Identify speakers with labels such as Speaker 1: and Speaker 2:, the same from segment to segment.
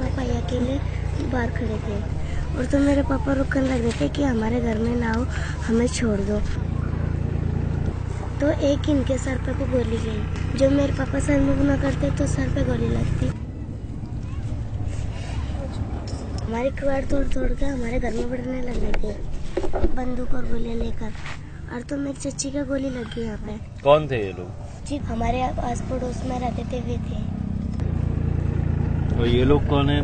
Speaker 1: पापा अकेले बाहर खड़े थे और तो मेरे पापा रुकने लग रहे थे कि हमारे घर में ना हो, हमें छोड़ दो। तो एक इनके सर पे को गोली गई। जब मेरे पापा सर मूव ना करते तो सर पे गोली लगती। हमारी किवाड़ तोड़ तोड़ के हमारे घर में बढ़ने लग गए थे बंदूक और गोलियां लेकर। और तो मेरी चच्ची का गोली लग गई यहाँ पे।
Speaker 2: कौन थे ये लोग?
Speaker 1: जी हमारे आस पड़ोस में रहते थे वे थे।
Speaker 2: और ये लोग कौन है?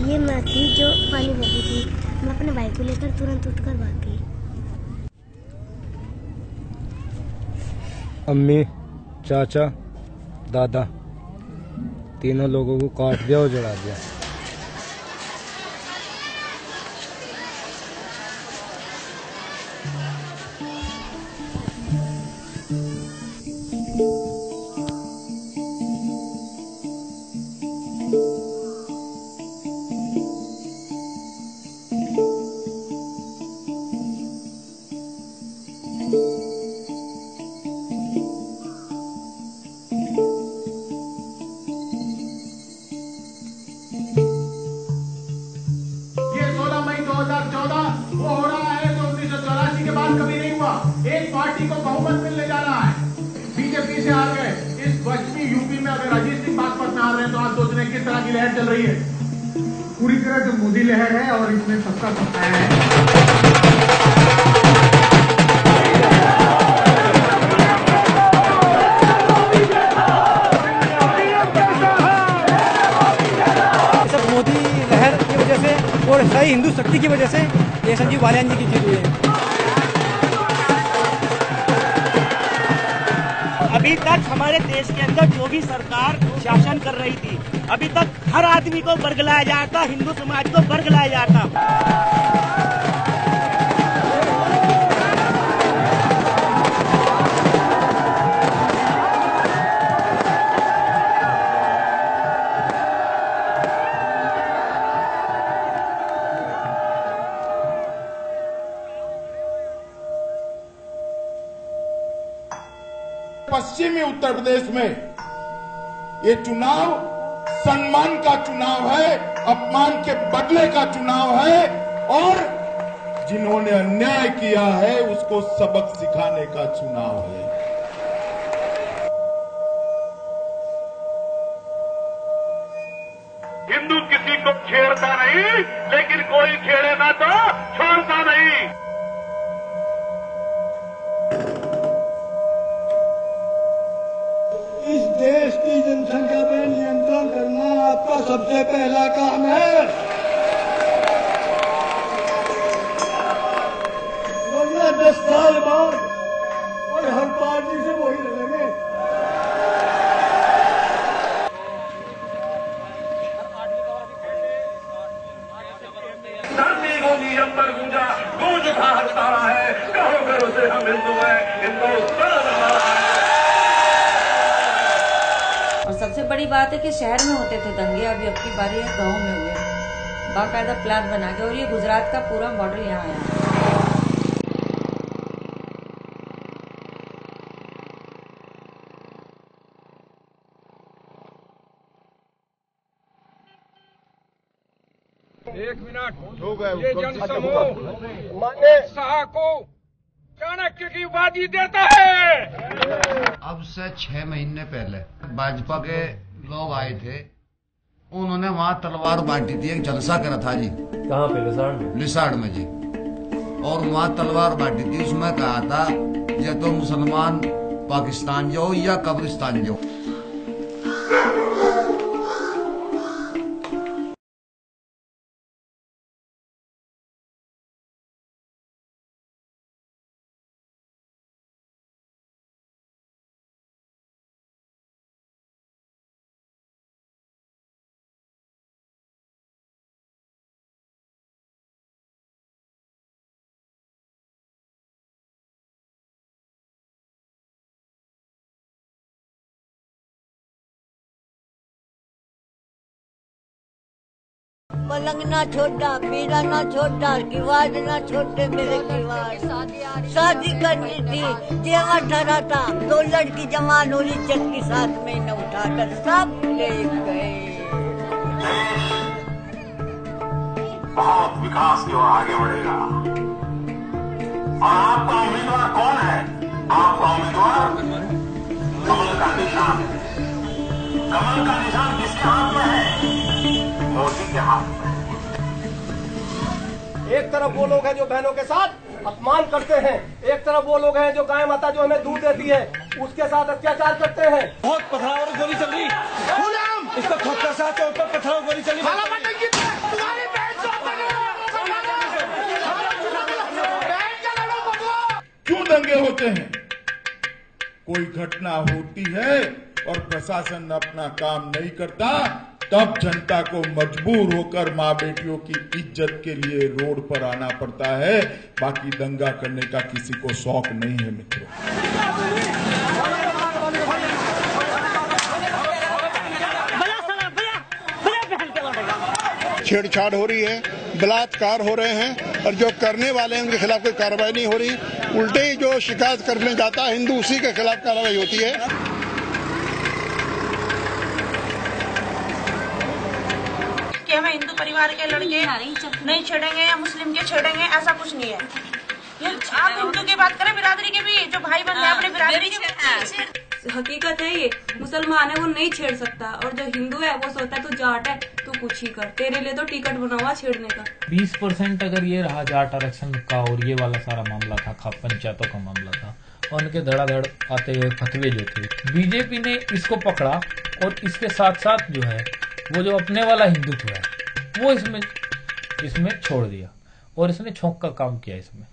Speaker 1: ये मैं थी जो पानी भरी थी। मैं अपने भाई को लेकर तुरंत उठकर भाग गई।
Speaker 3: अम्मी, चाचा, दादा तीनों लोगों को काट दिया और जला दिया।
Speaker 4: वो हो रहा है जो 1984 के बाद कभी नहीं हुआ। एक पार्टी को बहुमत मिलने जा रहा है, बीजेपी से आ गए। इस पश्चिमी यूपी में अगर अजीत सिंह बागपत में आ रहे हैं तो आप सोच रहे हैं किस तरह की लहर चल रही है। पूरी तरह से मोदी लहर है और इसमें सबका सत्ता है।
Speaker 5: और सही हिंदू शक्ति की वजह से ये संजीव बालियान जी की जीत हुई है।
Speaker 6: अभी तक हमारे देश के अंदर जो भी सरकार शासन कर रही थी, अभी तक हर आदमी को बरगलाया जाता, हिंदू समाज को बरगलाया जाता।
Speaker 4: पश्चिमी उत्तर प्रदेश में ये चुनाव सम्मान का चुनाव है, अपमान के बदले का चुनाव है और जिन्होंने अन्याय किया है उसको सबक सिखाने का चुनाव है।
Speaker 7: हिंदू किसी को छेड़ता नहीं, लेकिन कोई छेड़ेगा तो छोड़ता नहीं।
Speaker 8: इस देश की जनसंख्या पर नियंत्रण करना आपका सबसे पहला काम है। वरना 10 साल बाद और हर पार्टी से वही लड़ेंगे।
Speaker 7: धरती को नियम पर गूंजा, गूंज उठा हतारा है। कहो करो से हम हिंदू हैं, हिंदू।
Speaker 9: और सबसे बड़ी बात है कि शहर में होते थे दंगे, अभी अब की बारी है गांव में हुए, बाकायदा प्लान बना के। और ये गुजरात का पूरा मॉडल यहाँ आया।
Speaker 10: एक मिनट हो गए। ये जनसमूह शाह को चाणक्य की उपाधि देता है।
Speaker 11: अब से 6 महीने पहले भाजपा के लोग आए थे, उन्होंने वहां तलवार बांटी थी। एक जलसा करा था जी।
Speaker 2: कहाँ पे? लिसाड़ में।
Speaker 11: लिसाड़ में जी। और वहां तलवार बांटी थी, उसमें कहा था या तो मुसलमान पाकिस्तान जाओ या कब्रिस्तान जाओ।
Speaker 12: पलंग ना छोटा, पीरा ना छोटा, किवाड़ ना छोटे मेरे किवाड़। शादी करनी थी, जेवर ठहरा था, 2 लड़की जवान होली चक्की साथ में न उठाकर सब ले गए।
Speaker 7: बहुत विकास की ओर आगे बढ़ेगा। और आपका उम्मीदवार कौन है? आपका उम्मीदवार कमल का निशान। कमल का निशान किसके हाथ में है? मोदी के हाथ में।
Speaker 13: एक तरफ वो लोग हैं जो बहनों के साथ अपमान करते हैं, एक तरफ वो लोग हैं जो गाय माता जो हमें दूध देती है उसके साथ अत्याचार करते हैं।
Speaker 5: बहुत पथराव और गोली चल रही, इसका ठोकर साथ ऊपर पथराव गोली चली।
Speaker 4: क्यों दंगे होते हैं? कोई घटना होती है और प्रशासन अपना काम नहीं करता, तब जनता को मजबूर होकर माँ बेटियों की इज्जत के लिए रोड पर आना पड़ता है। बाकी दंगा करने का किसी को शौक नहीं है मित्रों।
Speaker 8: छेड़छाड़ हो रही है, बलात्कार हो रहे हैं और जो करने वाले हैं उनके खिलाफ कोई कार्रवाई नहीं हो रही। उल्टे ही जो शिकायत करने जाता है हिंदू, उसी के खिलाफ कार्रवाई होती है।
Speaker 14: कि हमें हिंदू परिवार के लड़के नहीं छेड़ेंगे या मुस्लिम के छेड़ेंगे, ऐसा कुछ नहीं है। ये आप हिंदू की बात करें, बिरादरी के भी जो भाई बंधे अपने बिरादरी के।
Speaker 15: हकीकत है ये, मुसलमान है वो नहीं छेड़ सकता, और जो हिंदू है वो सोचता है तू जाट है तू कुछ ही कर, तेरे लिए तो टिकट बना हुआ छेड़ने का।
Speaker 16: 20% अगर ये रहा जाट आरक्षण का और ये वाला सारा मामला था, पंचायतों का मामला था, और उनके धड़ाधड़ आते हुए फतवे जो थे, बीजेपी ने इसको पकड़ा और इसके साथ साथ जो है वो जो अपने वाला हिंदुत्व है वो इसमें छोड़ दिया और इसने छोंक का काम किया इसमें।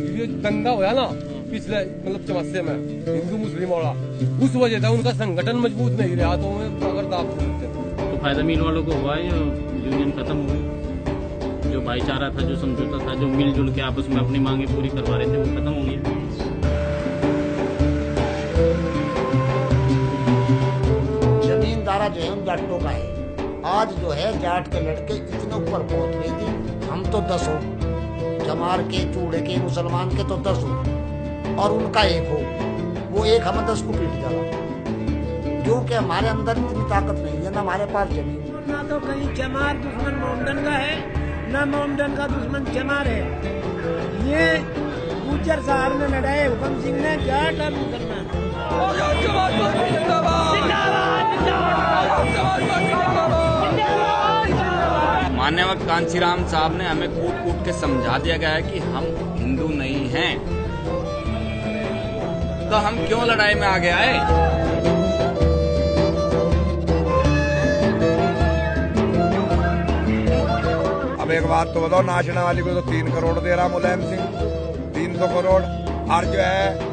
Speaker 17: ये दंगा हुआ ना पिछले मतलब चौमासे में हिंदू मुस्लिम वाला, उस वजह से उनका संगठन मजबूत नहीं रहा, तो अगर दाब
Speaker 18: तो फायदा मिल वालों को हुआ है, यूनियन खत्म हुई, जो भाईचारा था, जो समझौता था, जो मिलजुल के आपस में अपनी मांगे पूरी करवा रहे थे, वो खत्म हो गया।
Speaker 19: जमींदारा जो है उन जाटों का है। आज जो है जाट के लड़के इतने ऊपर पहुंच गए थे, हम तो 10 हो, जमार के चूड़े के मुसलमान के तो 10 हो और उनका 1 हो, वो एक हमें 10 को पीट जाएगा, क्योंकि हमारे अंदर इतनी ताकत नहीं है, ना हमारे पास जमीन।
Speaker 20: ना तो कहीं चमार दुश्मन मोमडन का है, ना मोमडन का दुश्मन चमार है। ये गुजर शहर में लड़ाए हुकम सिंह ने जाट और मुसलमान।
Speaker 21: माननीय कांचीराम साहब ने हमें कूट कूट के समझा दिया गया है कि हम हिंदू नहीं हैं, तो हम क्यों लड़ाई में आगे आए।
Speaker 22: अब एक बात तो बताओ, नाचने वाली को तो 3 करोड़ दे रहा मुलायम सिंह, 300 करोड़, और जो है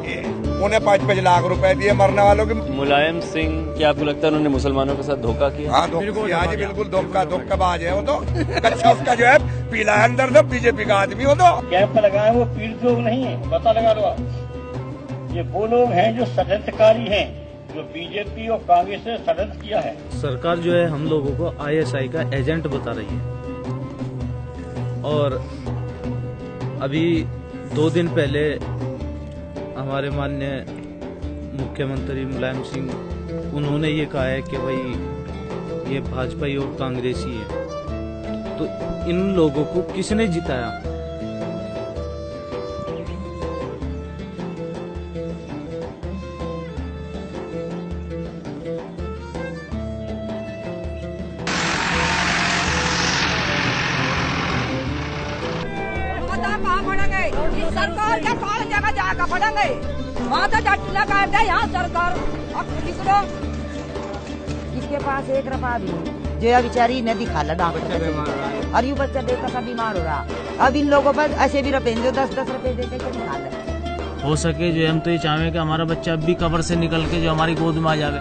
Speaker 22: उन्हें 5-5 लाख रुपए दिए मरने वालों के।
Speaker 2: मुलायम सिंह, क्या आपको लगता है उन्होंने मुसलमानों के साथ धोखा किया?
Speaker 22: हाँ, बिल्कुल धोखाबाज है वो तो। अच्छा, उसका जो है पीला है अंदर से, बीजेपी का आदमी हो तो।
Speaker 23: कैंप लगाए वो पीड़ित लोग नहीं है, पता लगा लो आप। ये वो लोग हैं जो षड्यंत्रकारी हैं, जो बीजेपी और कांग्रेस ने षड्यंत्र किया है।
Speaker 16: सरकार जो है हम लोगों को ISI का एजेंट बता रही है, और अभी 2 दिन पहले हमारे माननीय मुख्यमंत्री मुलायम सिंह उन्होंने ये कहा है कि भाई ये भाजपा और कांग्रेसी है, तो इन लोगों को किसने जिताया?
Speaker 24: कहाँ पढ़ेंगे? सरकार क्या सारी जगह जाकर पढ़ेंगे? वहाँ तो जाट लगा दे, यहाँ सरकार अब करो। इसके पास 1 रुपया भी
Speaker 1: जो या बेचारी नदी खाला डॉक्टर और यूँ बच्चा देखा का बीमार हो रहा। अब इन लोगों पर ऐसे भी रुपए जो 10-10 रुपए देते कि निकाल
Speaker 18: हो सके जो हम तो ये चाहें कि हमारा बच्चा अब भी कब्र से निकल के जो हमारी गोद में आ जावे।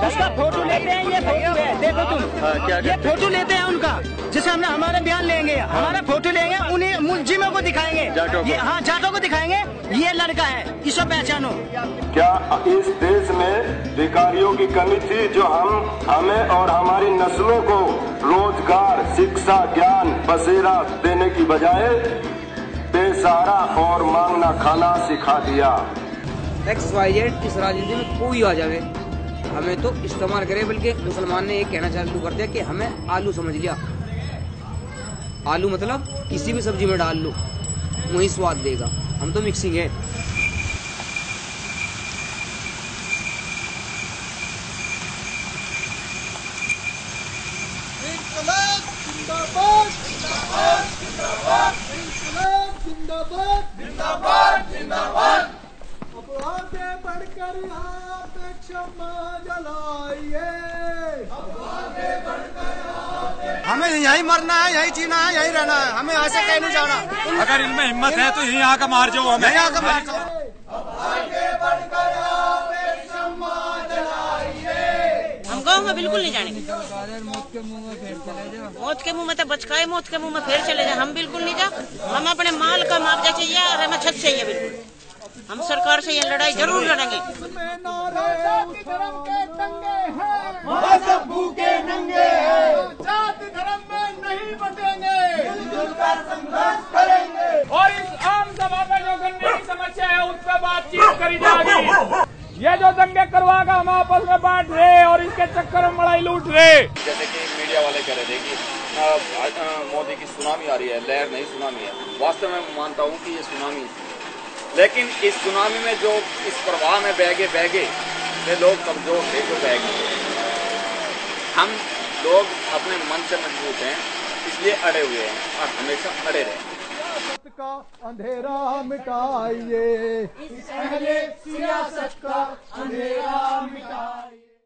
Speaker 20: उसका फोटो लेते हैं, ये फोटो है, देखो तुम ये फोटो लेते हैं उनका, जैसे हमने हमारा बयान लेंगे, हमारा फोटो लेंगे, उन्हें मुलजिमों को दिखाएंगे, ये हाँ जाटों को दिखाएंगे, ये लड़का है, इसको पहचानो।
Speaker 7: क्या इस देश में अधिकारियों की कमी थी जो हमें और हमारी नस्लों को रोजगार, शिक्षा, ज्ञान, बसेरा देने की बजाय बेसहारा और मांगना खाना सिखा दिया।
Speaker 3: XYZ इस राजनीति में कोई आ जावे, हमें तो इस्तेमाल करे, बल्कि मुसलमान ने ये कहना चालू कर दिया कि हमें आलू समझ लिया। आलू मतलब किसी भी सब्जी में डाल लो वही स्वाद देगा, हम तो मिक्सिंग है।
Speaker 5: हमें यहीं मरना है, यहीं जीना है, यहीं रहना है, हमें ऐसे कहीं नहीं जाना। अगर इनमें हिम्मत है तो यहीं आकर मार जाओ, हमें यहीं आकर मार जाओ।
Speaker 14: हम गाँव में बिल्कुल नहीं जाएंगे। मौत के मुंह में तो बचकाए, मौत के मुंह में फिर चले जाए, हम बिल्कुल नहीं जा। हम अपने माल का मुआवजा चाहिए और हमें छत चाहिए। बिल्कुल हम सरकार से ये लड़ाई जरूर लड़ेंगे।
Speaker 10: भूखे नंगे हैं, जाति धर्म में नहीं बटेंगे, मिलजुल कर संघर्ष करेंगे और इस आम सभा में जो गन्ने की समस्या है उस पर बातचीत करी जाएगी। ये जो दंगे करवाएगा हम आपस में बांट रहे और इसके चक्कर में लड़ाई लूट रहे।
Speaker 21: जैसे कि मीडिया वाले कह रहे थे कि मोदी की सुनामी आ रही है, लहर नहीं सुनामी है। वास्तव में मानता हूँ कि ये सुनामी है, लेकिन इस सुनामी में जो इस प्रवाह में बह गए ये लोग कमजोर थे जो बह गए। हम लोग अपने मन से मजबूत हैं, इसलिए अड़े हुए हैं और हमेशा अड़े रहे।
Speaker 10: का अंधेरा मिटाइए, पहले सियासत का अंधेरा मिटाइए।